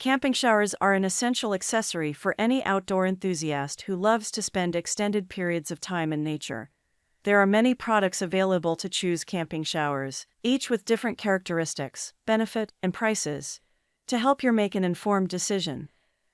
Camping showers are an essential accessory for any outdoor enthusiast who loves to spend extended periods of time in nature. There are many products available to choose camping showers, each with different characteristics, benefit, and prices, to help you make an informed decision.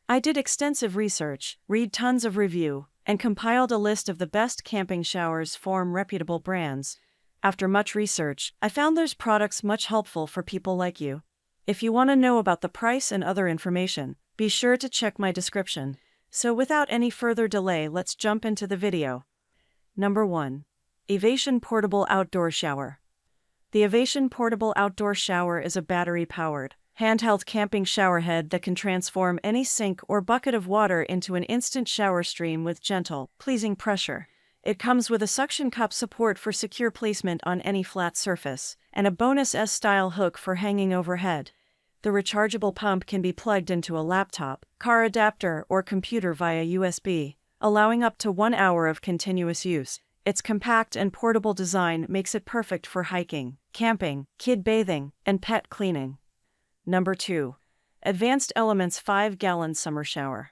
I did extensive research, read tons of review, and compiled a list of the best camping showers from reputable brands. After much research, I found those products much helpful for people like you. If you want to know about the price and other information, be sure to check my description. So without any further delay, let's jump into the video. Number 1. Ovation Portable Outdoor Shower. The Ovation Portable Outdoor Shower is a battery-powered, handheld camping shower head that can transform any sink or bucket of water into an instant shower stream with gentle, pleasing pressure. It comes with a suction cup support for secure placement on any flat surface, and a bonus S-style hook for hanging overhead. The rechargeable pump can be plugged into a laptop, car adapter, or computer via USB, allowing up to 1 hour of continuous use. Its compact and portable design makes it perfect for hiking, camping, kid bathing, and pet cleaning. Number 2. Advanced Elements 5-Gallon Summer Shower.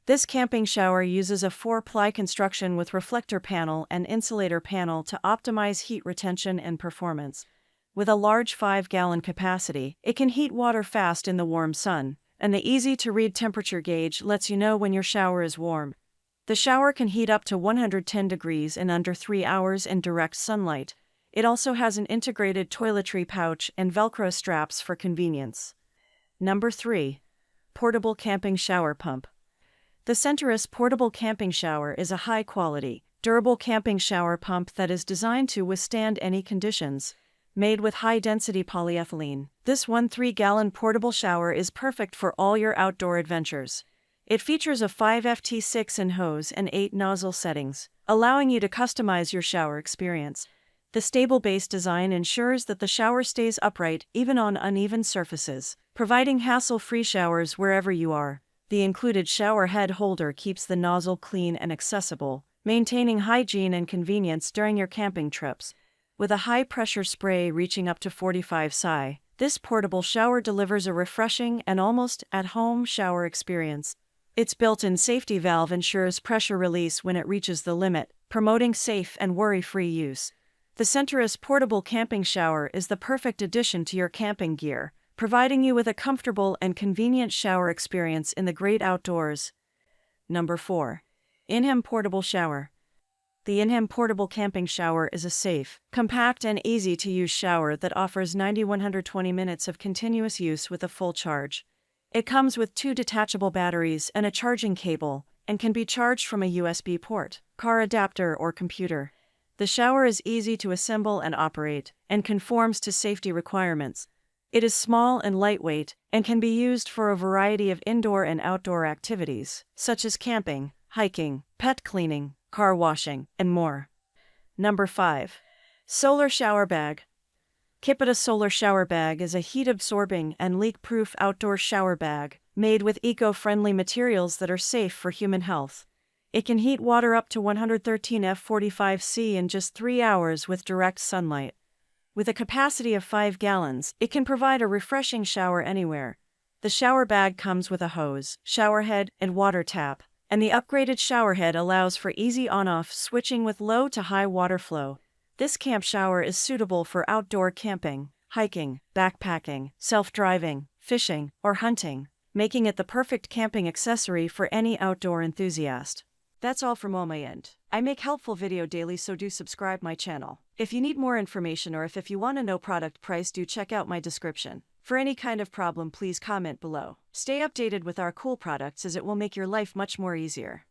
This camping shower uses a 4-ply construction with reflector panel and insulator panel to optimize heat retention and performance. With a large 5-gallon capacity, it can heat water fast in the warm sun, and the easy-to-read temperature gauge lets you know when your shower is warm. The shower can heat up to 110 degrees in under 3 hours in direct sunlight. It also has an integrated toiletry pouch and Velcro straps for convenience. Number 3. Portable Camping Shower Pump. The Centurus Portable Camping Shower is a high-quality, durable camping shower pump that is designed to withstand any conditions. Made with high-density polyethylene, this 3-gallon portable shower is perfect for all your outdoor adventures. It features a 5 FT6 in hose and 8 nozzle settings, allowing you to customize your shower experience. The stable base design ensures that the shower stays upright even on uneven surfaces, providing hassle-free showers wherever you are. The included shower head holder keeps the nozzle clean and accessible, maintaining hygiene and convenience during your camping trips. With a high-pressure spray reaching up to 45 psi, this portable shower delivers a refreshing and almost at-home shower experience. Its built-in safety valve ensures pressure release when it reaches the limit, promoting safe and worry-free use. The Centurus Portable Camping Shower is the perfect addition to your camping gear, providing you with a comfortable and convenient shower experience in the great outdoors. Number 4. Inhem Portable Shower. The Inhem Portable Camping Shower is a safe, compact, and easy-to-use shower that offers 120 minutes of continuous use with a full charge. It comes with 2 detachable batteries and a charging cable, and can be charged from a USB port, car adapter, or computer. The shower is easy to assemble and operate, and conforms to safety requirements. It is small and lightweight, and can be used for a variety of indoor and outdoor activities, such as camping, hiking, pet cleaning, car washing, and more. Number 5. Solar Shower Bag. Kipita Solar Shower Bag is a heat-absorbing and leak-proof outdoor shower bag, made with eco-friendly materials that are safe for human health. It can heat water up to 113 F45C in just 3 hours with direct sunlight. With a capacity of 5 gallons, it can provide a refreshing shower anywhere. The shower bag comes with a hose, shower head, and water tap, and the upgraded shower head allows for easy on-off switching with low to high water flow. This camp shower is suitable for outdoor camping, hiking, backpacking, self-driving, fishing, or hunting, making it the perfect camping accessory for any outdoor enthusiast. That's all from my end. I make helpful video daily, so do subscribe my channel. If you need more information or if you want to know product price, do check out my description. For any kind of problem, please comment below. Stay updated with our cool products as it will make your life much more easier.